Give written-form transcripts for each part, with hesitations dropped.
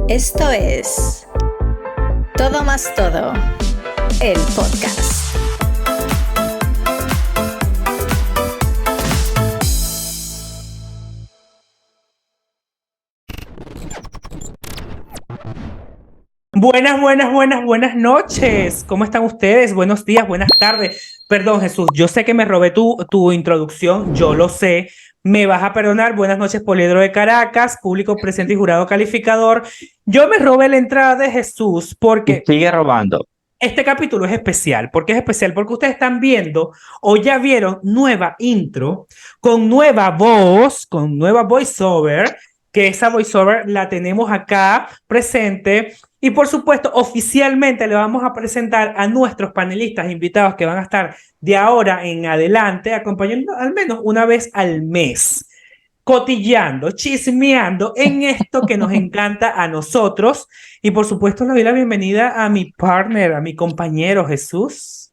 Esto es Todo más Todo, el podcast. Buenas noches. ¿Cómo están ustedes? Buenos días, buenas tardes. Perdón, Jesús, yo sé que me robé tu introducción, yo lo sé. Me vas a perdonar. Buenas noches, Poliedro de Caracas, público presente y jurado calificador. Yo me robé la entrada de Jesús porque Sigue robando. este capítulo es especial. ¿Por qué es especial? Porque ustedes están viendo o ya vieron nueva intro con nueva voz, con nueva voiceover, que esa voiceover la tenemos acá presente. Y por supuesto, oficialmente le vamos a presentar a nuestros panelistas invitados que van a estar de ahora en adelante acompañando al menos una vez al mes, cotilleando, chismeando en esto que nos encanta a nosotros. Y por supuesto le doy la bienvenida a mi partner, a mi compañero Jesús.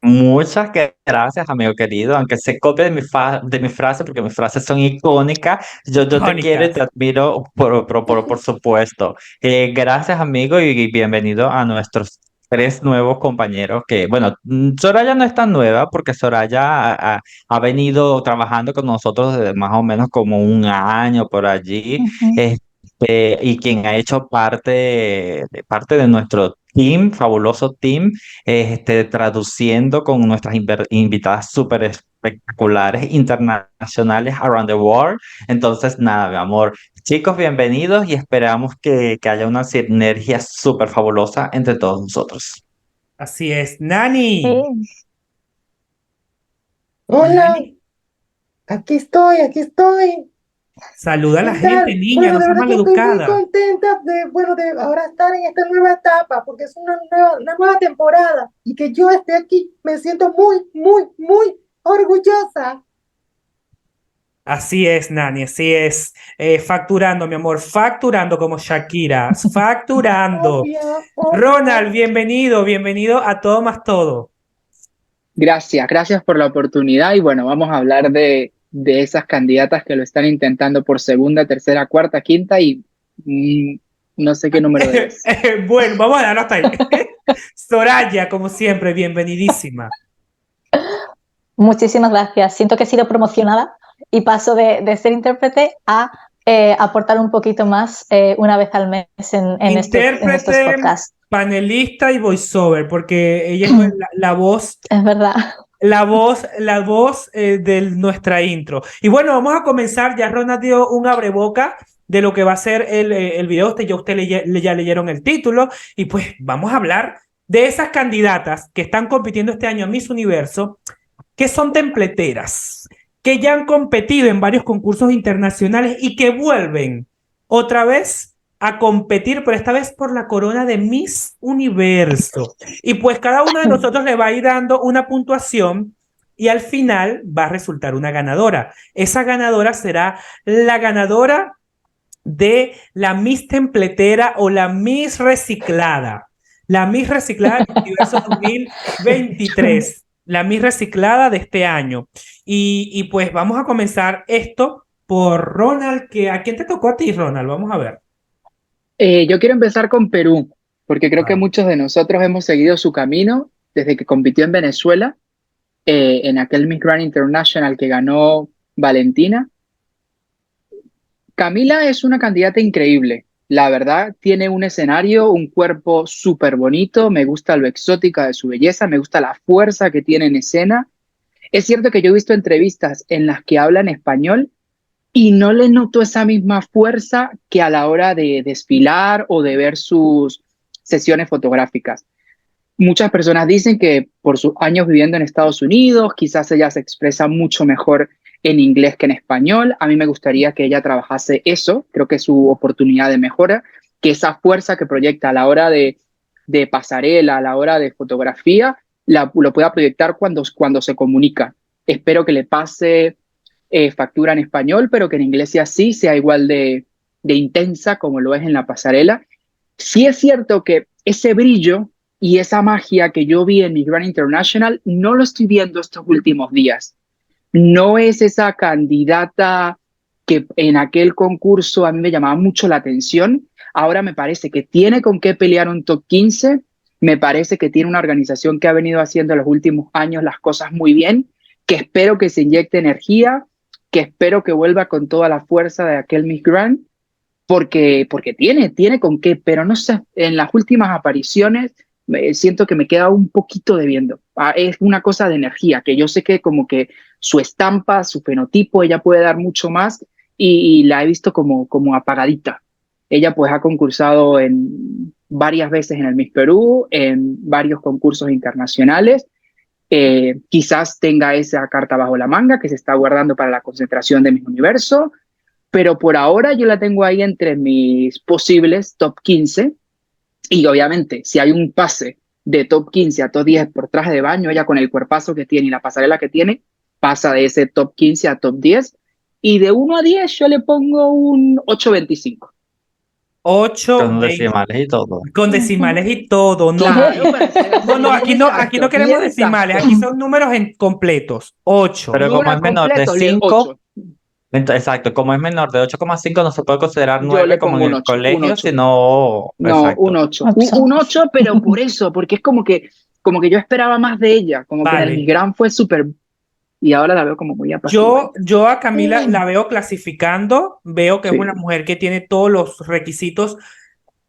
Muchas gracias, amigo querido. Aunque se copie de mi frase, porque mis frases son icónicas, yo te quiero y Icónicas. te admiro, por supuesto. Gracias, amigo, y bienvenido a nuestros tres nuevos compañeros. Que, bueno, Soraya no es tan nueva, porque Soraya ha venido trabajando con nosotros desde más o menos como un año por allí. Ujú. Y quien ha hecho parte de nuestro team, fabuloso team, traduciendo con nuestras invitadas súper espectaculares internacionales around the world. Entonces, nada, mi amor. Chicos, bienvenidos y esperamos que haya una sinergia súper fabulosa entre todos nosotros. Así es. Nani. Sí. Hola, Nani. aquí estoy, aquí estoy. Saluda a la ¿Qué gente, tal? niña, Bueno, no de seas verdad que estoy muy maleducada. contenta de ahora estar en esta nueva etapa, porque es una nueva temporada y que yo esté aquí, me siento muy orgullosa. Así es, Nani, así es. Facturando, mi amor, facturando como Shakira, facturando. Obvio, Ronald, obvio. bienvenido a Todo más Todo. Gracias por la oportunidad y bueno, vamos a hablar de esas candidatas que lo están intentando por segunda, tercera, cuarta, quinta y no sé qué número es. Bueno, vamos a darlo hasta ahí. Soraya, como siempre, bienvenidísima. Muchísimas gracias. Siento que he sido promocionada y paso de ser intérprete a aportar un poquito más una vez al mes en estos Intérprete, podcasts. panelista y voiceover, porque ella es la voz. Es verdad. La voz de nuestra intro. Y bueno, vamos a comenzar. Ya Ronald dio un abreboca de lo que va a ser el video. Ya ustedes ya leyeron el título. Y pues vamos a hablar de esas candidatas que están compitiendo este año a Miss Universo, que son templeteras, que ya han competido en varios concursos internacionales y que vuelven otra vez a competir, pero esta vez por la corona de Miss Universo. Y pues cada uno de nosotros le va a ir dando una puntuación y al final va a resultar una ganadora. Esa ganadora será la ganadora de la Miss Templetera o la Miss Reciclada. La Miss Reciclada del Universo 2023. La Miss Reciclada de este año. Y pues vamos a comenzar esto por Ronald. ¿A quién te tocó a ti, Ronald? Vamos a ver. Yo quiero empezar con Perú, porque creo que muchos de nosotros hemos seguido su camino desde que compitió en Venezuela, en aquel Miss Grand International que ganó Valentina. Camila es una candidata increíble, la verdad, tiene un escenario, un cuerpo súper bonito, me gusta lo exótica de su belleza, me gusta la fuerza que tiene en escena. Es cierto que yo he visto entrevistas en las que habla en español y no le noto esa misma fuerza que a la hora de desfilar o de ver sus sesiones fotográficas. Muchas personas dicen que por sus años viviendo en Estados Unidos, quizás ella se expresa mucho mejor en inglés que en español. A mí me gustaría que ella trabajase eso, creo que es su oportunidad de mejora, que esa fuerza que proyecta a la hora de pasarela, a la hora de fotografía, lo pueda proyectar cuando se comunica. Espero que le pase factura en español, pero que en inglés sea así, sea igual de intensa como lo es en la pasarela. Sí es cierto que ese brillo y esa magia que yo vi en Miss Grand International no lo estoy viendo estos últimos días. No es esa candidata que en aquel concurso a mí me llamaba mucho la atención. Ahora me parece que tiene con qué pelear un top 15. Me parece que tiene una organización que ha venido haciendo en los últimos años las cosas muy bien, que espero que se inyecte energía, que espero que vuelva con toda la fuerza de aquel Miss Grand, porque tiene con qué, pero no sé, en las últimas apariciones siento que me queda un poquito debiendo. Es una cosa de energía, que yo sé que como que su estampa, su fenotipo, ella puede dar mucho más y la he visto como apagadita. Ella pues ha concursado varias veces en el Miss Perú, en varios concursos internacionales. Quizás tenga esa carta bajo la manga que se está guardando para la concentración de Miss Universo, pero por ahora yo la tengo ahí entre mis posibles top 15 y obviamente si hay un pase de top 15 a top 10 por traje de baño, ella con el cuerpazo que tiene y la pasarela que tiene, pasa de ese top 15 a top 10 y de 1 a 10 yo le pongo un 8.25. 8, Con decimales y todo. con decimales y todo. No, Claro, para ser no, aquí no queremos decimales, aquí son números completos. 8. Pero como números es menor de completos, 5, 8. exacto, como es menor de 8,5 no se puede considerar Yo 9 le como pongo en un el 8, un colegio, 8. sino, No, un exacto. 8. Un 8, pero por eso, porque es como que yo esperaba más de ella, como que en el Vale. Miss Grand fue súper, y ahora la veo como muy apasionada. Yo a Camila la veo clasificando, veo que es Sí. una mujer que tiene todos los requisitos.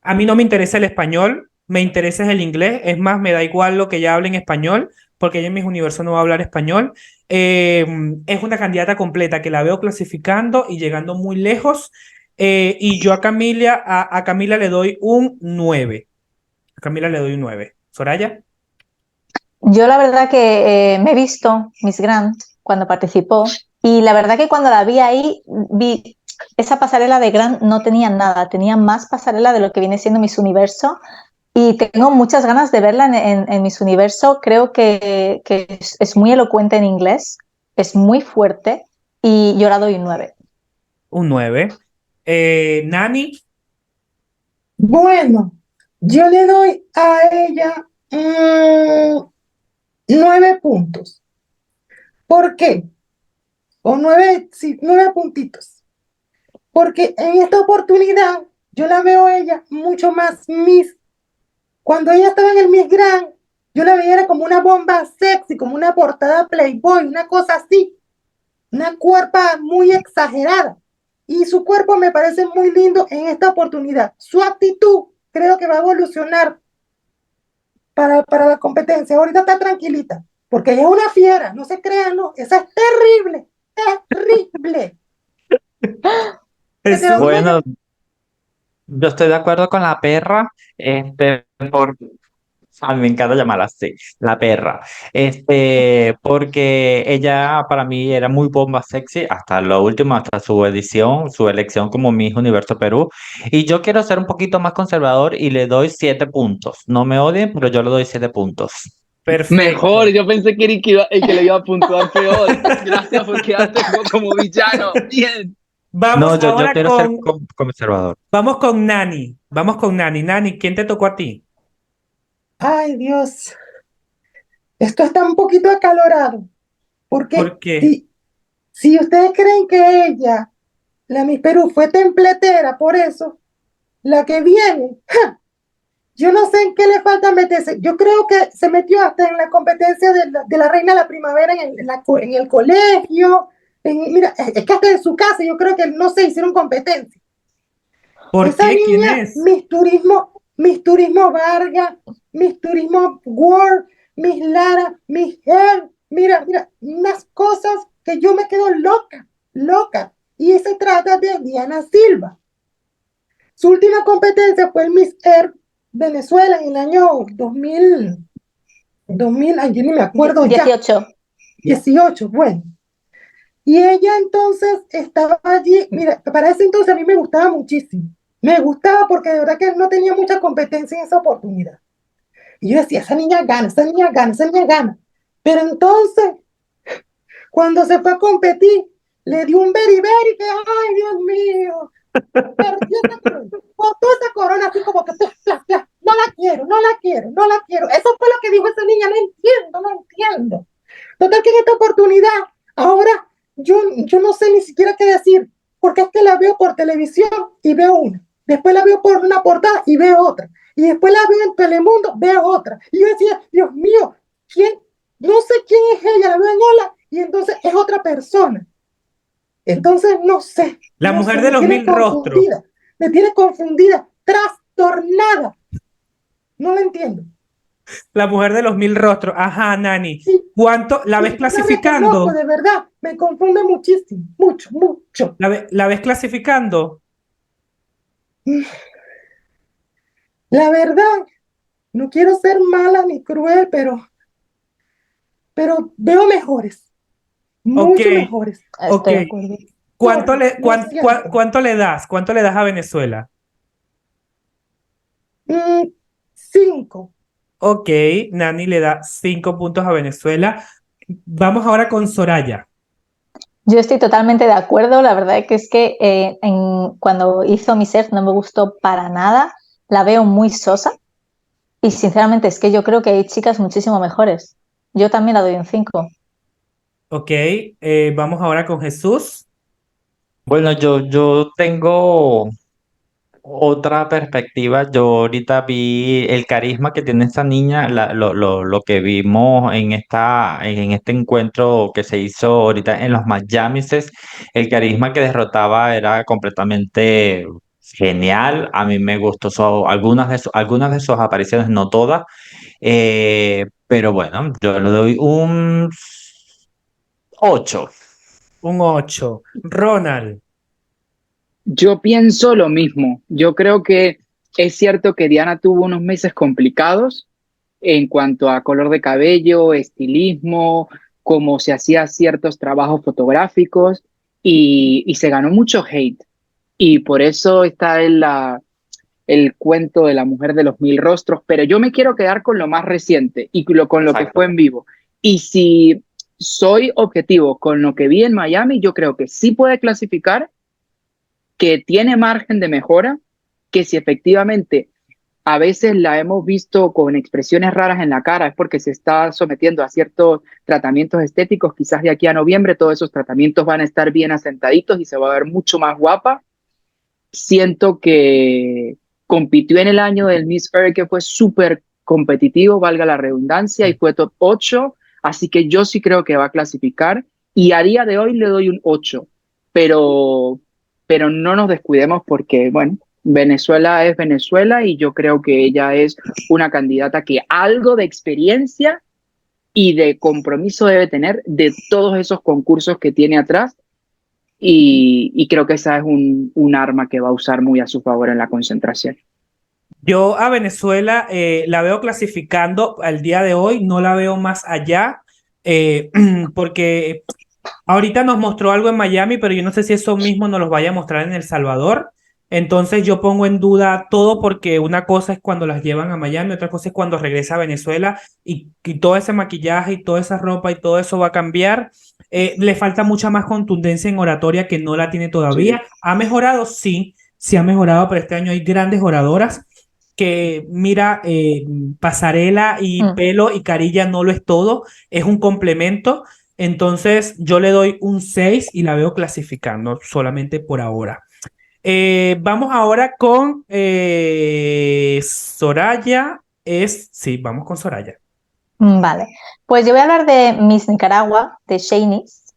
A mí no me interesa el español, me interesa el inglés. Es más, me da igual lo que ella hable en español, porque ella en Miss Universo no va a hablar español. Es una candidata completa que la veo clasificando y llegando muy lejos. Y yo a Camila le doy un 9. A Camila le doy un 9. ¿Soraya? Yo la verdad que me he visto Miss Grant cuando participó y la verdad que cuando la vi ahí, vi esa pasarela de Grant no tenía nada, tenía más pasarela de lo que viene siendo Miss Universo y tengo muchas ganas de verla en Miss Universo. Creo que es muy elocuente en inglés, es muy fuerte y yo la doy un 9. Un 9. Nani, Bueno, yo le doy a ella 9 puntos. ¿Por qué? O 9, sí, 9 puntitos. Porque en esta oportunidad yo la veo a ella mucho más Miss. Cuando ella estaba en el Miss Grand, yo la veía era como una bomba sexy, como una portada Playboy, una cosa así, una cuerpa muy exagerada. Y su cuerpo me parece muy lindo en esta oportunidad. Su actitud creo que va a evolucionar para la competencia. Ahorita está tranquilita, porque ella es una fiera, no se crean, no, esa es terrible, terrible. Que te lo digo Bueno, yo. yo estoy de acuerdo con la perra, a mí me encanta llamarla así, la perra, porque ella para mí era muy bomba sexy hasta lo último, hasta su elección como Miss Universo Perú, y yo quiero ser un poquito más conservador y le doy 7 puntos, no me odien, pero yo le doy 7 puntos. perfecto. Mejor, yo pensé que el que le iba a puntuar peor. Gracias por quedarte como villano. Bien. Vamos No, yo ahora quiero ser conservador. vamos con Nani. Vamos con Nani. Nani, ¿quién te tocó a ti? Ay, Dios, esto está un poquito acalorado, porque ¿Por qué? si ustedes creen que ella, la Miss Perú, fue templetera, por eso, la que viene, ¡ja! Yo no sé en qué le falta meterse. Yo creo que se metió hasta en la competencia de la Reina de la Primavera en el colegio. Mira, es que hasta en su casa yo creo que no se hicieron competencia. ¿Por Esa qué? ¿Quién niña, es? Miss Turismo Vargas, Miss Turismo World, Miss Lara, Miss Her, mira, unas cosas que yo me quedo loca, loca. Y se trata de Diana Silva. Su última competencia fue el Miss Earth Venezuela en el año 2000, ay, yo ni me acuerdo 18. ya, 18, bueno. Y ella entonces estaba allí, mira, para ese entonces a mí me gustaba muchísimo. Me gustaba porque de verdad que no tenía mucha competencia en esa oportunidad. Y yo decía, esa niña gana, esa niña gana, esa niña gana. Pero entonces, cuando se fue a competir, le dio un beriberi que, ay, Dios mío, perdió botó esa corona así como que, plas, plas, no la quiero, no la quiero, no la quiero. Eso fue lo que dijo esa niña, no entiendo. Total que en esta oportunidad, ahora yo no sé ni siquiera qué decir, porque es que la veo por televisión y veo una. después la veo por una portada y veo otra, y después la veo en Telemundo, veo otra, y yo decía, Dios mío, ¿quién? No sé quién es ella, la veo en Hola, y entonces es otra persona. Entonces, no sé, La no mujer sé, de los mil rostros. me tiene confundida, trastornada, no la entiendo. La mujer de los mil rostros. Ajá, Nani. Sí, ¿Cuánto la ves sí, no la reconozco, clasificando? de verdad, me confunde muchísimo, mucho, mucho. ¿La ves clasificando? La verdad, no quiero ser mala ni cruel, pero veo mejores, Ok, mucho mejores. ok. Estoy de acuerdo. ¿Cuánto Sorry, le, lo cuán- cuán- siento. cuánto le das? ¿Cuánto le das a Venezuela? 5. Ok, Nani le da 5 puntos a Venezuela. Vamos ahora con Soraya. Yo estoy totalmente de acuerdo. La verdad es que cuando hizo Miss Earth no me gustó para nada. La veo muy sosa. Y sinceramente es que yo creo que hay chicas muchísimo mejores. Yo también la doy un 5. Ok, vamos ahora con Jesús. Bueno, yo tengo otra perspectiva. Yo ahorita vi el carisma que tiene esta niña, lo que vimos en este encuentro que se hizo ahorita en los Miamises, el carisma que derrotaba era completamente genial. A mí me gustó algunas de sus apariciones, no todas, pero bueno, yo le doy un 8. Un 8. Ronald. Yo pienso lo mismo. Yo creo que es cierto que Diana tuvo unos meses complicados en cuanto a color de cabello, estilismo, cómo se hacía ciertos trabajos fotográficos y se ganó mucho hate. Y por eso está el cuento de la mujer de los mil rostros, pero yo me quiero quedar con lo más reciente y con lo que fue Exacto. en vivo. Y si soy objetivo con lo que vi en Miami, yo creo que sí puede clasificar, que tiene margen de mejora, que si efectivamente a veces la hemos visto con expresiones raras en la cara, es porque se está sometiendo a ciertos tratamientos estéticos, quizás de aquí a noviembre todos esos tratamientos van a estar bien asentaditos y se va a ver mucho más guapa. Siento que compitió en el año del Miss Earth, que fue súper competitivo, valga la redundancia, y fue top 8, así que yo sí creo que va a clasificar, y a día de hoy le doy un 8, pero, pero no nos descuidemos porque, bueno, Venezuela es Venezuela y yo creo que ella es una candidata que algo de experiencia y de compromiso debe tener de todos esos concursos que tiene atrás y creo que esa es un arma que va a usar muy a su favor en la concentración. Yo a Venezuela la veo clasificando al día de hoy, no la veo más allá, porque ahorita nos mostró algo en Miami, pero yo no sé si eso mismo nos lo vaya a mostrar en El Salvador. Entonces yo pongo en duda todo porque una cosa es cuando las llevan a Miami, otra cosa es cuando regresa a Venezuela y todo ese maquillaje y toda esa ropa y todo eso va a cambiar. Le falta mucha más contundencia en oratoria que no la tiene todavía. Sí. ¿Ha mejorado? Sí, sí ha mejorado, pero este año hay grandes oradoras que, mira, pasarela y pelo y carilla no lo es todo, es un complemento. Entonces, yo le doy un 6 y la veo clasificando solamente por ahora. Vamos ahora con Soraya. Sí, vamos con Soraya. Vale, pues yo voy a hablar de Miss Nicaragua, de Shanice.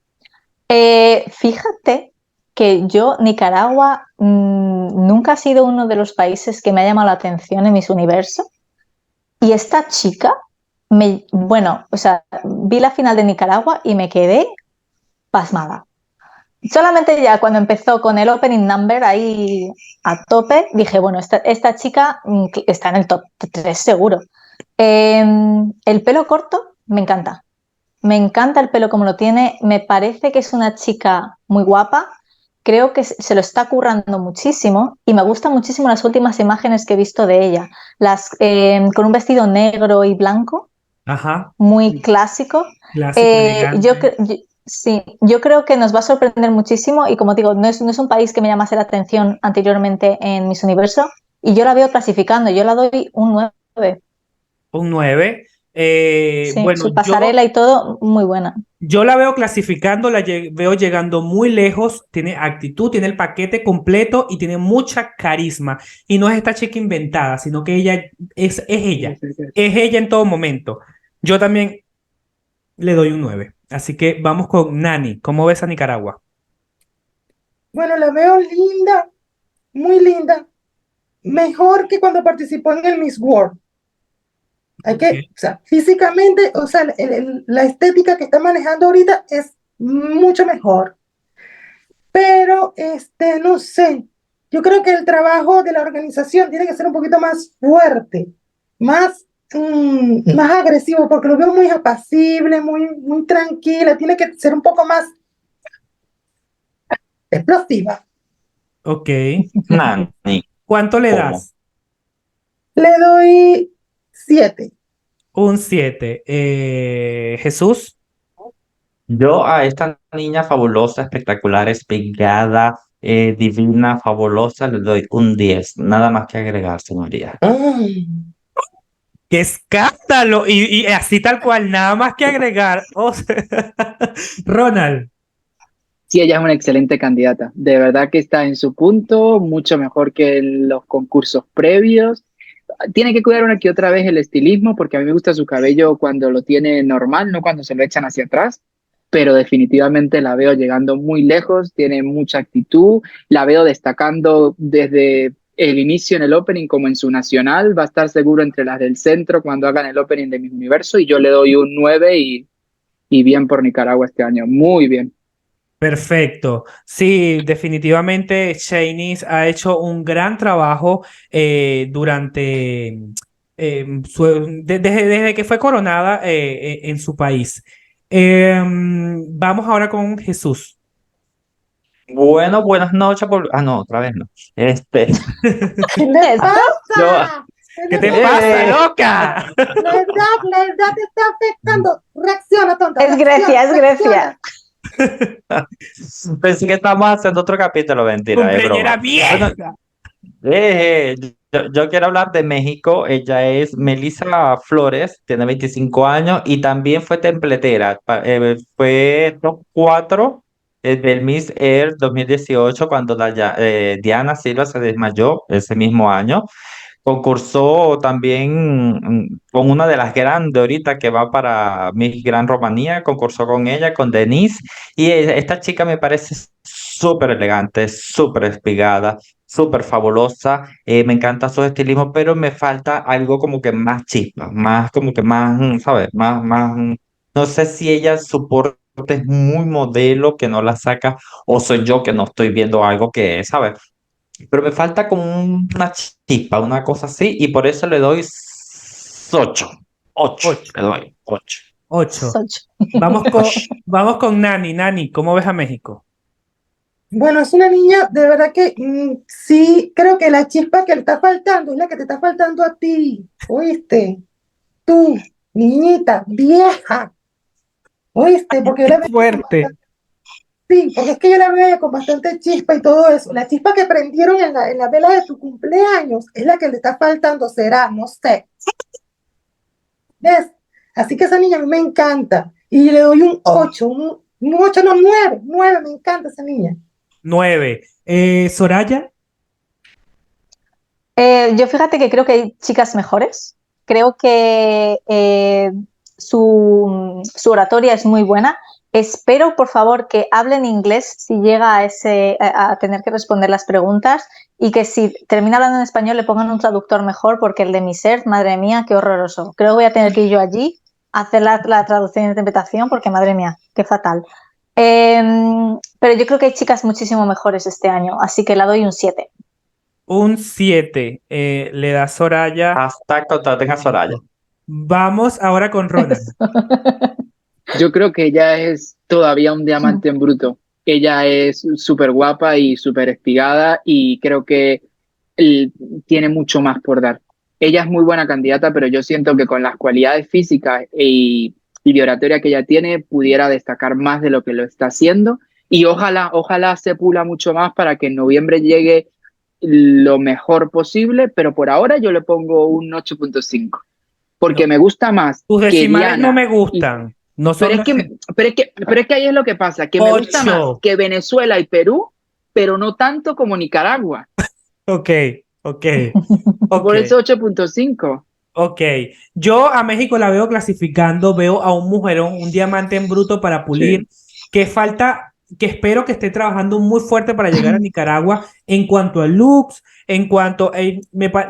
Fíjate que yo, Nicaragua, nunca ha sido uno de los países que me ha llamado la atención en Miss Universo. Y esta chica, bueno, o sea, vi la final de Nicaragua y me quedé pasmada. Solamente ya cuando empezó con el opening number ahí a tope, dije, bueno, esta chica está en el top 3 seguro. El pelo corto me encanta. Me encanta el pelo como lo tiene. Me parece que es una chica muy guapa. Creo que se lo está currando muchísimo y me gustan muchísimo las últimas imágenes que he visto de ella. Con un vestido negro y blanco, Ajá. muy clásico. Clásico, elegante. Sí, yo creo que nos va a sorprender muchísimo y como digo, no es un país que me llamase la atención anteriormente en Miss Universo y yo la veo clasificando, yo la doy un 9. Un 9. Sí, Bueno, su pasarela y todo, muy buena. yo la veo clasificando, veo llegando muy lejos, tiene actitud, tiene el paquete completo y tiene mucha carisma. Y no es esta chica inventada, sino que ella es ella en todo momento. Yo también le doy un 9. Así que vamos con Nani. ¿Cómo ves a Nicaragua? Bueno, la veo linda, muy linda. Mejor que cuando participó en el Miss World. O sea, físicamente, o sea, la estética que está manejando ahorita es mucho mejor. Pero, no sé, yo creo que el trabajo de la organización tiene que ser un poquito más fuerte, más, más agresivo, porque lo veo muy apacible, muy tranquila, tiene que ser un poco más explosiva. Ok. Nani, ¿Cuánto le ¿cómo? das? Le doy 7. Un 7. Jesús. Yo a esta niña fabulosa, espectacular, espigada, divina, fabulosa, le doy un 10. Nada más que agregar, señoría. ¡Qué escándalo! Y así tal cual, nada más que agregar. O sea, Ronald. Sí, ella es una excelente candidata. De verdad que está en su punto, mucho mejor que en los concursos previos. Tiene que cuidar una que otra vez el estilismo, porque a mí me gusta su cabello cuando lo tiene normal, no cuando se lo echan hacia atrás. Pero definitivamente la veo llegando muy lejos, tiene mucha actitud, la veo destacando desde el inicio en el opening como en su nacional, va a estar seguro entre las del centro cuando hagan el opening de Miss Universo y yo le doy un 9 y bien por Nicaragua este año, muy bien. Perfecto. Sí, definitivamente Shanice ha hecho un gran trabajo durante desde que fue coronada en su país. Vamos ahora con Jesús. Bueno, buenas noches. Ah, no, otra vez no. ¿Qué le Eso. Yo, pasa? ¿Qué ¿Qué le te pasa? pasa, eh, loca? La edad te está afectando. Reacciona, tonta. Es Grecia, es Reacciona. Grecia. Pensé que estábamos haciendo otro capítulo, mentira, es Cumpleañera broma. Bueno, vieja. yo quiero hablar de México. Ella es Melissa Flores, tiene 25 años y también fue templetera. Fue top 4 del Miss Air 2018 cuando Diana Silva se desmayó ese mismo año. Concursó también con una de las grandes ahorita que va para Miss Gran Romanía, concursó con ella, con Denise, y esta chica me parece súper elegante, súper espigada, súper fabulosa, me encanta su estilismo, pero me falta algo como que más chispa, más como que más, ¿sabes? No sé si ella su porte es muy modelo que no la saca, o soy yo que no estoy viendo algo que, ¿sabes? Pero me falta como una chispa, una cosa así, y por eso le doy 8. 8, 8. le doy 8. 8. Socho. Vamos con Nani. Nani, ¿cómo ves a México? Bueno, es una niña, de verdad que sí, creo que la chispa que le está faltando es la que te está faltando a ti. ¿Oíste? Tú, niñita, vieja. ¿Oíste? Porque yo Qué la veo con fuerte. bastante, sí, porque es que yo la veo a ella con bastante chispa y todo eso. La chispa que prendieron en la vela de tu cumpleaños es la que le está faltando, será, no sé. ¿Ves? Así que esa niña a mí me encanta. Y le doy un 8, un 8, no, 9, 9, me encanta esa niña. 9. Soraya. Yo fíjate que creo que hay chicas mejores. Creo que su oratoria es muy buena. Espero, por favor, que hablen inglés si llega a tener que responder las preguntas y que si termina hablando en español le pongan un traductor mejor porque el de Miser, madre mía, qué horroroso. Creo que voy a tener que ir yo allí a hacer la traducción y interpretación porque, madre mía, qué fatal. Pero yo creo que hay chicas muchísimo mejores este año, así que la doy un 7. Un 7. Le da Soraya. Hasta contraten a Soraya. Vamos ahora con Ronald. Yo creo que ella es todavía un diamante en bruto. Ella es súper guapa y súper espigada y creo que él tiene mucho más por dar. Ella es muy buena candidata, pero yo siento que con las cualidades físicas y de oratoria que ella tiene, pudiera destacar más de lo que lo está haciendo. Y ojalá se pula mucho más para que en noviembre llegue lo mejor posible, pero por ahora yo le pongo un 8.5. porque No. me gusta más Tus que decimales no Diana. me gustan. No son Pero es que ahí es lo que pasa, que me gusta más 8. que Venezuela y Perú, pero no tanto como Nicaragua. Ok, ok, ok. Por eso 8.5. Ok, yo a México la veo clasificando, veo a un mujerón, un diamante en bruto para pulir, Sí. que falta, que espero que esté trabajando muy fuerte para llegar a Nicaragua en cuanto a looks, en cuanto a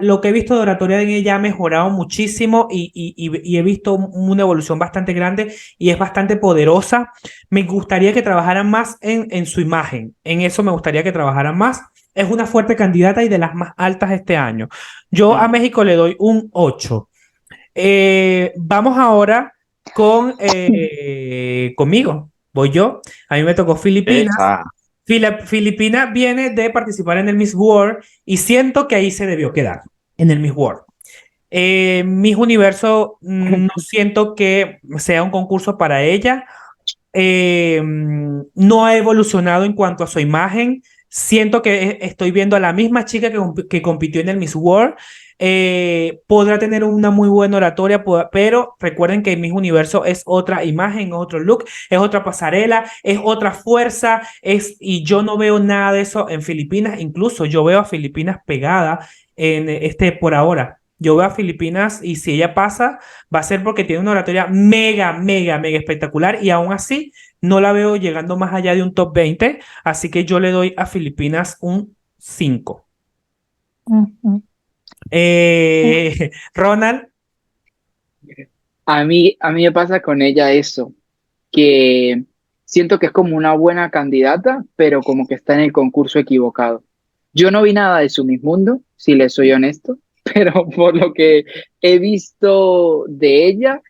lo que he visto de oratoria en ella ha mejorado muchísimo y he visto una evolución bastante grande y es bastante poderosa. Me gustaría que trabajaran más en su imagen, en eso me gustaría que trabajaran más. Es una fuerte candidata y de las más altas este año. Yo a México le doy un 8. Vamos ahora conmigo. Voy yo. A mí me tocó Filipinas. Esa. Filipinas viene de participar en el Miss World y siento que ahí se debió quedar, en el Miss World. Miss Universo, no siento que sea un concurso para ella. No ha evolucionado en cuanto a su imagen. Siento que estoy viendo a la misma chica que compitió en el Miss World. Podrá tener una muy buena oratoria, pero recuerden que Miss Universo es otra imagen, es otro look, es otra pasarela, es otra fuerza, y yo no veo nada de eso en Filipinas. Incluso yo veo a Filipinas pegada por ahora. Yo veo a Filipinas y si ella pasa, va a ser porque tiene una oratoria mega, mega, mega espectacular y aún así no la veo llegando más allá de un top 20, así que yo le doy a Filipinas un 5. Ujú. Ronald, A mí me pasa con ella eso, que siento que es como una buena candidata, pero como que está en el concurso equivocado. Yo no vi nada de su Miss Mundo, si le soy honesto, pero por lo que he visto de ella,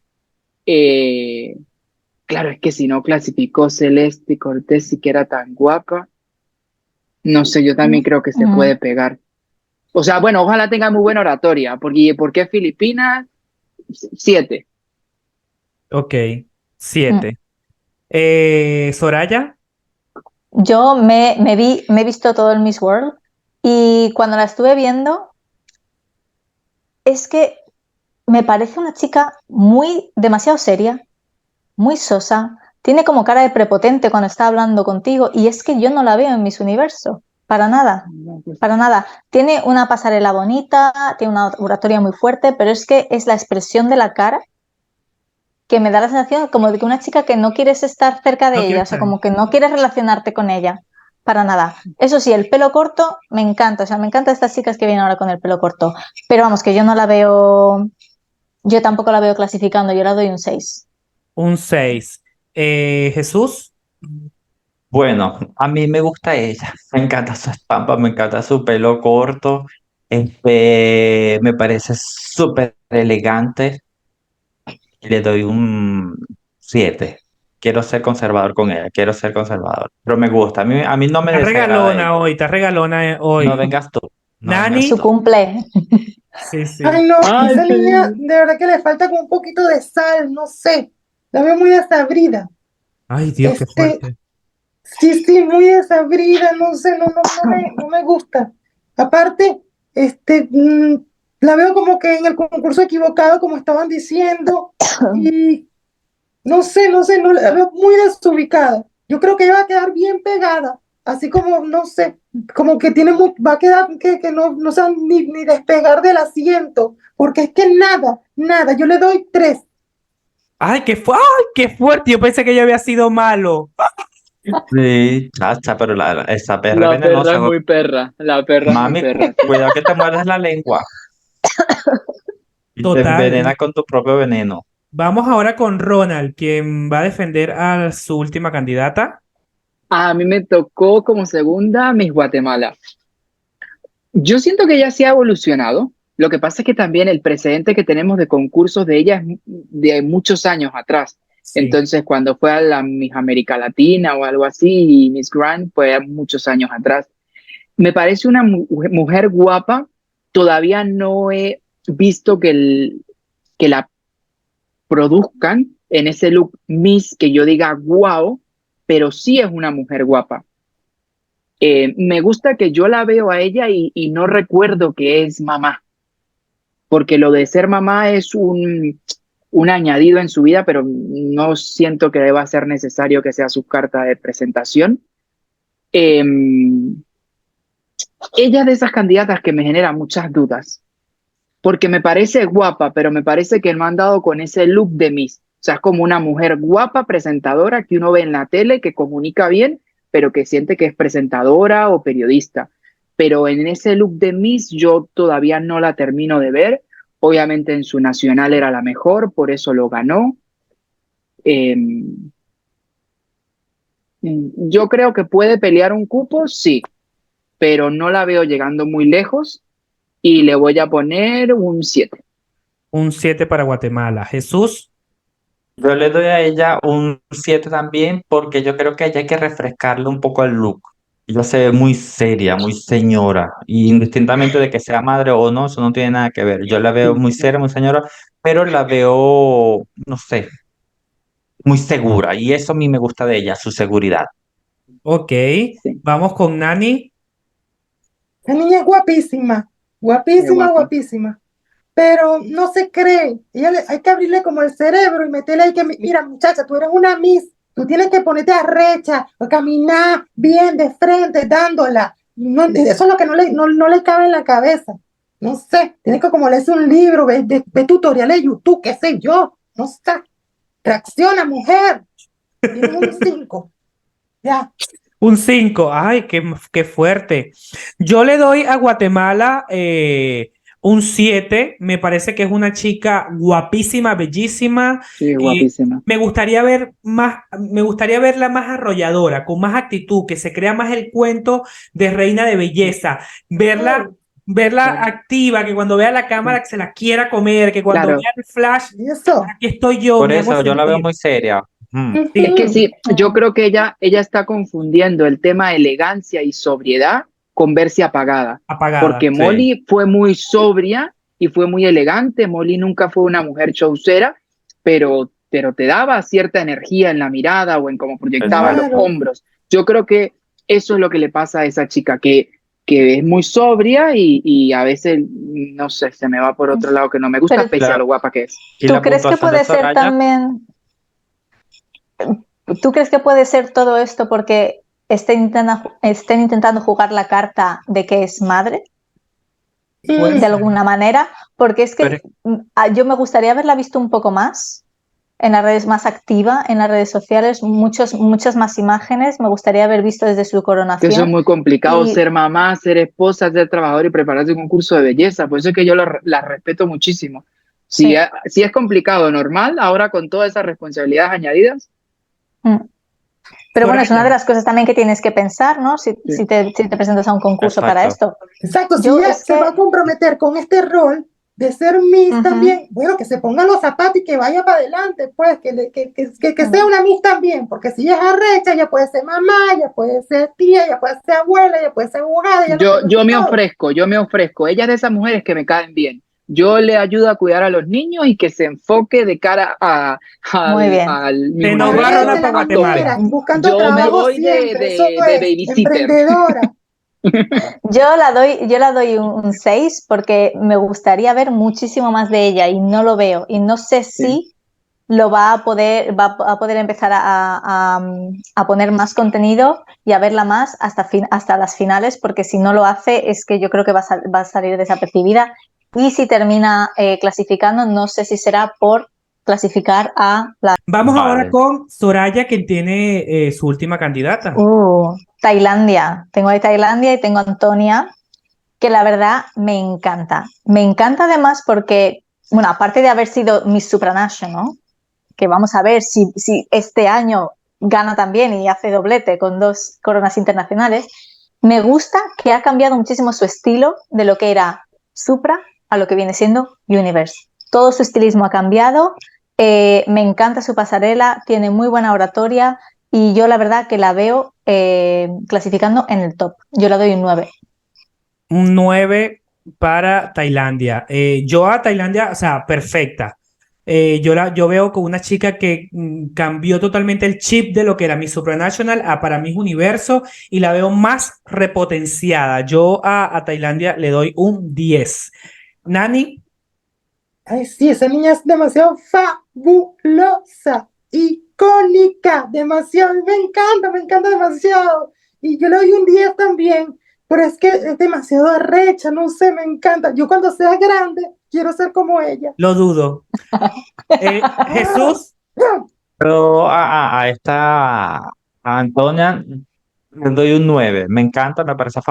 eh, claro, es que si no clasificó Celeste Cortés y que era tan guapa, no sé, yo también creo que se Ujú. puede pegar. O sea, bueno, ojalá tenga muy buena oratoria, porque Filipinas, 7. ok, Mm. 7. Soraya, Yo me he visto todo el Miss World y cuando la estuve viendo es que me parece una chica demasiado seria, muy sosa, tiene como cara de prepotente cuando está hablando contigo y es que yo no la veo en Miss Universo, para nada, para nada. Tiene una pasarela bonita, tiene una oratoria muy fuerte, pero es que es la expresión de la cara que me da la sensación como de que una chica que no quieres estar cerca no de quiero ella, o sea, estar ahí. como que no quieres relacionarte con ella, para nada. Eso sí, el pelo corto me encanta, o sea, me encantan estas chicas que vienen ahora con el pelo corto, pero vamos, que yo no la veo, yo tampoco la veo clasificando, yo la doy un 6. Un 6. Jesús, Bueno, a mí me gusta ella. Me encanta su estampa, me encanta su pelo corto. Me parece súper elegante. Y le doy un 7. Quiero ser conservador con ella, quiero ser conservador. Pero me gusta. A mí no me desagrada ella. está regalona No hoy. vengas tú, no vengas Su Nani, tú. cumple. sí, sí. Ay, no, Ay, esa niña qué- de verdad que le falta como un poquito de sal, no sé. La veo muy desabrida. Ay, Dios, qué Este, fuerte. sí, sí, muy desabrida, no sé, no me gusta. Aparte, la veo como que en el concurso equivocado, como estaban diciendo, y no sé, no la veo muy desubicada. Yo creo que ella va a quedar bien pegada, así como, no sé, como que va a quedar que no se va ni despegar del asiento, porque es que nada, yo le doy 3. Ay, qué fuerte. Yo pensé que yo había sido malo. Sí, chacha, pero esa perra es La perra venenosa. es muy perra, la perra es muy Mami, perra, sí. cuidado que te muerdas la lengua y te Total. envenenas con tu propio veneno. Vamos ahora con Ronald, quien va a defender a su última candidata. A mí me tocó como segunda Miss Guatemala. Yo siento que ella sí ha evolucionado. Lo que pasa es que también el precedente que tenemos de concursos de ella es de muchos años atrás. Sí. Entonces, cuando fue a la Miss América Latina o algo así, y Miss Grand fue muchos años atrás. Me parece una mujer guapa. Todavía no he visto que la produzcan en ese look Miss que yo diga wow, pero sí es una mujer guapa. Me gusta que yo la veo a ella y no recuerdo que es mamá. porque lo de ser mamá es un añadido en su vida, pero no siento que deba ser necesario que sea su carta de presentación. Ella es de esas candidatas que me genera muchas dudas, porque me parece guapa, pero me parece que no han dado con ese look de Miss. O sea, es como una mujer guapa, presentadora, que uno ve en la tele, que comunica bien, pero que siente que es presentadora o periodista. Pero en ese look de Miss yo todavía no la termino de ver. Obviamente en su nacional era la mejor, por eso lo ganó. Yo creo que puede pelear un cupo, sí, pero no la veo llegando muy lejos y le voy a poner un 7. Un 7 para Guatemala. Jesús, Yo le doy a ella un 7 también porque yo creo que a ella hay que refrescarle un poco el look. Ella se ve muy seria, muy señora, y indistintamente de que sea madre o no, eso no tiene nada que ver. Yo la veo muy seria, muy señora, pero la veo, no sé, muy segura, y eso a mí me gusta de ella, su seguridad. ok. Sí, Vamos con Nani. La niña es guapísima, qué guapísima, guapa. guapísima. Pero no se cree. Hay que abrirle como el cerebro y meterle ahí que, mira, muchacha, tú eres una Miss, tú tienes que ponerte arrecha, o caminar bien de frente, dándola. No, eso es lo que no le cabe en la cabeza. No sé, tienes que como leerse un libro, ve tutoriales de YouTube, qué sé yo, no sé. Reacciona, mujer. Tienes un 5. Ya. Un 5. Ay, qué fuerte. Yo le doy a Guatemala un 7. Me parece que es una chica guapísima, bellísima. Sí, guapísima. Me gustaría verla más arrolladora, con más actitud, que se crea más el cuento de reina de belleza. Verla Claro. activa, que cuando vea la cámara que se la quiera comer, que cuando Claro. vea el flash, ¿Y eso? aquí estoy yo, Por me hago eso yo la veo sentir. muy seria. Es que sí, yo creo que ella está confundiendo el tema de elegancia y sobriedad con verse apagada, Apagada. porque Sí. Molly fue muy sobria y fue muy elegante. Molly nunca fue una mujer showcera, pero te daba cierta energía en la mirada o en cómo proyectaba los Claro. hombros. Yo creo que eso es lo que le pasa a esa chica, que es muy sobria y a veces, no sé, se me va por otro lado que no me gusta, Pero- pese a lo guapa que es. Y ¿Tú la crees que puntuación de puede ser Soraya, también, tú crees que puede ser todo esto porque estén intentando jugar la carta de que es madre, Puede de ser. alguna manera? Porque es pero que yo me gustaría haberla visto un poco más en las redes, más activa en las redes sociales, muchas más imágenes, me gustaría haber visto desde su Que eso es coronación. muy complicado, Y ser mamá, ser esposa, ser trabajador y prepararse un concurso de belleza. Por eso es que yo la respeto muchísimo. sí. Si es complicado, normal, ahora con todas esas responsabilidades añadidas. Pero bueno, es una de Soraya. las cosas también que tienes que pensar, ¿no? Si te presentas a un concurso para exacto. esto. Exacto, si Yo ella es se va a que comprometer con este rol de ser Miss Ujú. también, bueno, que se ponga los zapatos y que vaya para adelante, pues, que sea una Miss también, porque si ella es arrecha, ella puede ser mamá, ella puede ser tía, ella puede ser abuela, ella puede ser abogada, ella lo puede Yo ser me todo. ofrezco, yo me ofrezco. Ella es de esas mujeres que me caen bien. Yo le ayudo a cuidar a los niños y que se enfoque de cara Muy bien. Se nos va Arrecha Ronald en para la Guatemala. bañera, buscando yo me trabajo voy siempre, eso no de es, babysitter. emprendedora. Yo la doy un 6 porque me gustaría ver muchísimo más de ella y no lo veo. Y no sé si lo va a poder empezar a poner más contenido y a verla más hasta las finales, porque si no lo hace es que yo creo que va a salir desapercibida. Y si termina clasificando, no sé si será por clasificar a la Vamos ahora Vale. con Soraya, quien tiene su última candidata. Tailandia. Tengo ahí Tailandia y tengo Antonia, que la verdad me encanta. Me encanta además porque, bueno, aparte de haber sido Miss Supranational, ¿no? Que vamos a ver si este año gana también y hace doblete con 2 coronas internacionales, me gusta que ha cambiado muchísimo su estilo de lo que era Supra a lo que viene siendo Universe. Todo su estilismo ha cambiado, me encanta su pasarela, tiene muy buena oratoria y yo la verdad que la veo clasificando en el top. Yo le doy un 9. Un 9 para Tailandia. Yo a Tailandia, o sea, perfecta. Yo veo con una chica que cambió totalmente el chip de lo que era Miss Supranational a para Miss Universo y la veo más repotenciada. Yo a Tailandia le doy un 10. Nani, Ay, sí, esa niña es demasiado fabulosa, icónica, demasiado, me encanta demasiado. Y yo le doy un 10 también, pero es que es demasiado arrecha, no sé, me encanta. Yo cuando sea grande quiero ser como ella. Lo dudo. Jesús, Pero a esta a Antonia le doy un 9. Me encanta, me parece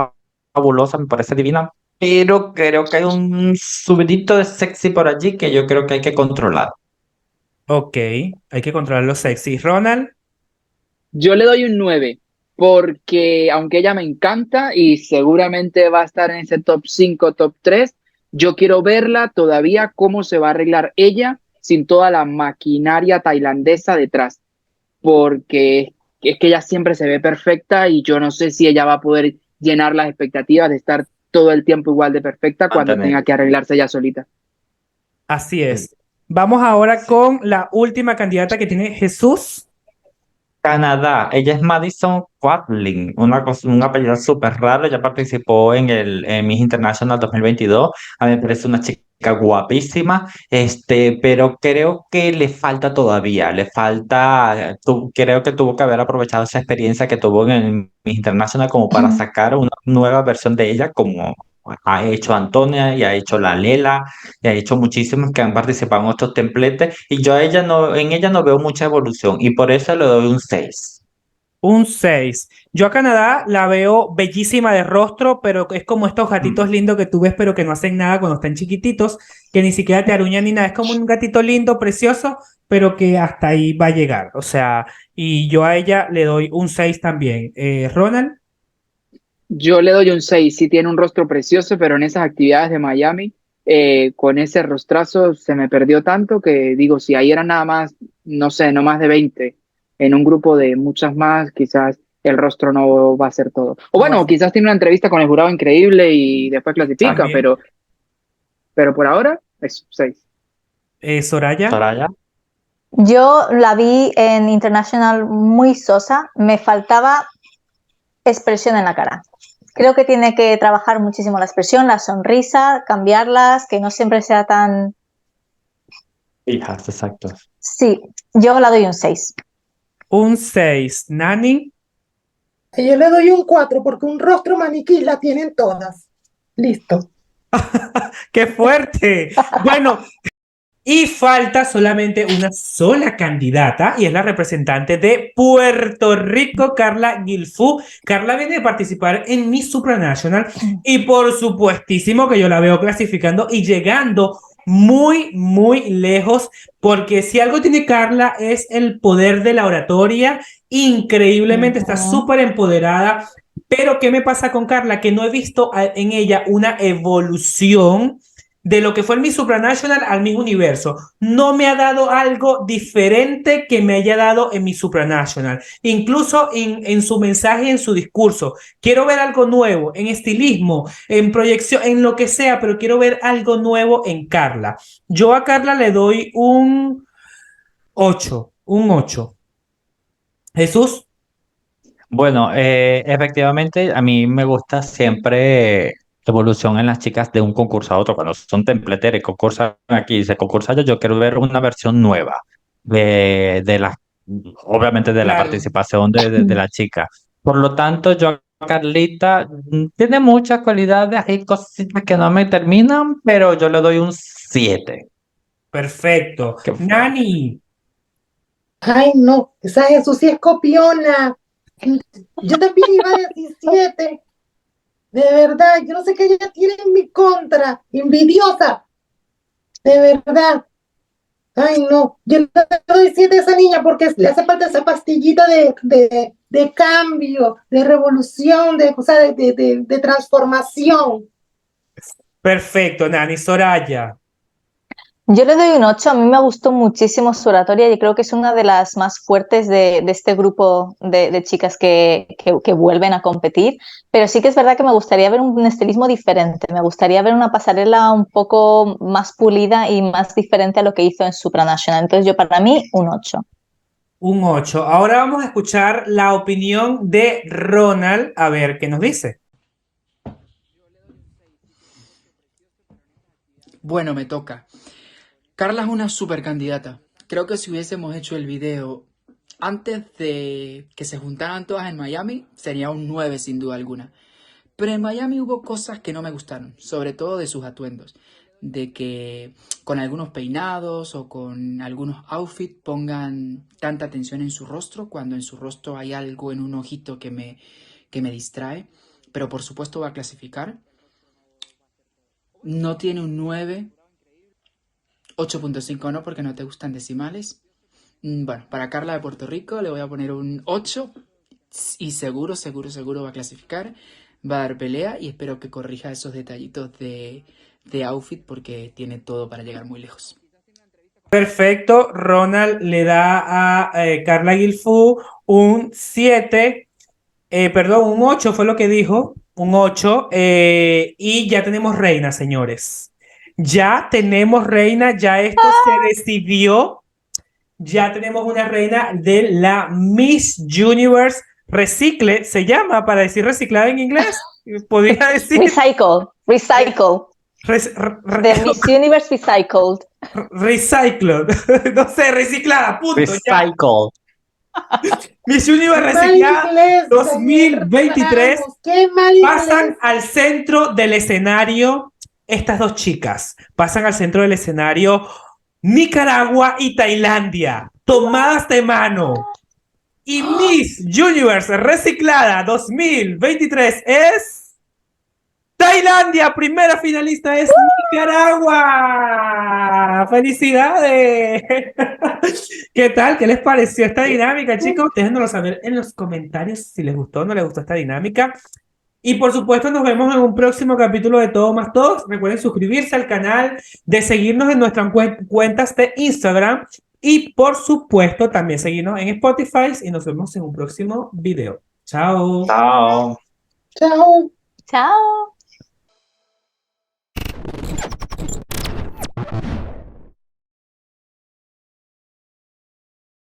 fabulosa, me parece divina, pero creo que hay un subidito de sexy por allí que yo creo que hay que controlar. ok, hay que controlar los sexy. Ronald, Yo le doy un 9 porque aunque ella me encanta y seguramente va a estar en ese top 5, top 3, yo quiero verla todavía cómo se va a arreglar ella sin toda la maquinaria tailandesa detrás, porque es que ella siempre se ve perfecta y yo no sé si ella va a poder llenar las expectativas de estar todo el tiempo igual de perfecta cuando Mantener. tenga que arreglarse ella solita. así es. Vamos ahora con la última candidata que tiene Jesús. Canadá, ella es Madison Quatling, un apellido súper raro. Ella participó en Miss International 2022. A mí me parece una chica guapísima, pero creo que le falta todavía, creo que tuvo que haber aprovechado esa experiencia que tuvo en el Miss International como para sacar una nueva versión de ella, como ha hecho Antonia y ha hecho la Lela y ha hecho muchísimos que han participado en otros templetes, y yo en ella no veo mucha evolución, y por eso le doy un 6. Un 6. Yo a Canadá la veo bellísima de rostro, pero es como estos gatitos lindos que tú ves, pero que no hacen nada cuando están chiquititos, que ni siquiera te aruñan ni nada. Es como un gatito lindo, precioso, pero que hasta ahí va a llegar. O sea, y yo a ella le doy un 6 también. Ronald, Yo le doy un 6. Sí tiene un rostro precioso, pero en esas actividades de Miami, con ese rostrazo se me perdió tanto que digo, si ahí eran nada más, no sé, no más de 20, en un grupo de muchas más, quizás el rostro no va a ser todo. O no va a bueno, ser quizás tiene una entrevista con el jurado increíble y después clasifica, también. pero por ahora es 6. Soraya, Soraya. Yo la vi en International muy sosa, me faltaba expresión en la cara. Creo que tiene que trabajar muchísimo la expresión, la sonrisa, cambiarlas, que no siempre sea tan... Hijas, exacto. Sí, yo la doy un 6. un 6. Nani, Yo le doy un 4 porque un rostro maniquí la tienen todas. Listo. ¡qué fuerte! Bueno, y falta solamente una sola candidata y es la representante de Puerto Rico, Carla Guilfú. Carla viene de participar en Miss Supranational y por supuestísimo que yo la veo clasificando y llegando muy, muy lejos, porque si algo tiene Carla es el poder de la oratoria. Increíblemente está súper empoderada. Pero ¿qué me pasa con Carla? Que no he visto en ella una evolución de lo que fue el Miss Supranational al Miss Universo. No me ha dado algo diferente que me haya dado en Miss Supranational. Incluso en su mensaje, en su discurso. Quiero ver algo nuevo, en estilismo, en proyección, en lo que sea, pero quiero ver algo nuevo en Carla. Yo a Carla le doy un 8, un 8. Jesús, Bueno, efectivamente, a mí me gusta siempre evolución en las chicas de un concurso a otro. Cuando son templeteras y concursan aquí, se concursa yo quiero ver una versión nueva de obviamente de la claro. participación de la chica. Por lo tanto, yo a Carlita tiene muchas cualidades, hay cositas que no me terminan, pero yo le doy un 7. Perfecto. ¿Qué fue? Nani, Ay, no, esa Jesús sí es copiona. Yo también iba a 17. De verdad, yo no sé qué ella tiene en mi contra. Envidiosa. De verdad. Ay, no. Yo le doy 7 a esa niña porque le hace falta esa pastillita de cambio, de revolución, o sea, de transformación. perfecto. Nani, Soraya. Yo le doy un 8. A mí me gustó muchísimo su oratoria y creo que es una de las más fuertes de este grupo de chicas que vuelven a competir, pero sí que es verdad que me gustaría ver un estilismo diferente, me gustaría ver una pasarela un poco más pulida y más diferente a lo que hizo en Supranational. Entonces yo para mí un 8. Un 8. Ahora vamos a escuchar la opinión de Ronald, a ver qué nos dice. Bueno, me toca. Carla es una super candidata. Creo que si hubiésemos hecho el video antes de que se juntaran todas en Miami, sería un 9 sin duda alguna. Pero en Miami hubo cosas que no me gustaron, sobre todo de sus atuendos. De que con algunos peinados o con algunos outfits pongan tanta atención en su rostro, cuando en su rostro hay algo en un ojito que me distrae. Pero por supuesto va a clasificar. No tiene un 9, 8.5 no, porque no te gustan decimales. Bueno, para Carla de Puerto Rico le voy a poner un 8 y seguro va a clasificar, va a dar pelea y espero que corrija esos detallitos de outfit porque tiene todo para llegar muy lejos. Perfecto, Ronald le da a Carla Guilfú un 7, perdón, un 8 fue lo que dijo, un 8, y ya tenemos reina, señores. Ya tenemos reina, ya esto se decidió. Ya tenemos una reina de la Miss Universe Recicle, se llama, para decir reciclada en inglés, podría decir. Recycle. The Miss Universe Recycled. Recycled. No sé, reciclada, punto. Recycle. Miss Universe Mal Reciclada inglés, 2023 Ramos, qué mal pasan inglés. al centro del escenario. Estas dos chicas pasan al centro del escenario. Nicaragua y Tailandia, tomadas de mano. Y Miss Universe Reciclada 2023 es Tailandia, primera finalista es Nicaragua. ¡Felicidades! ¿Qué tal? ¿Qué les pareció esta dinámica, chicos? Déjenoslo saber en los comentarios si les gustó o no les gustó esta dinámica. Y por supuesto nos vemos en un próximo capítulo de Todo Más Todos. Recuerden suscribirse al canal, de seguirnos en nuestras cuentas de Instagram y por supuesto también seguirnos en Spotify y nos vemos en un próximo video. Chao. Chao. Chao. Chao.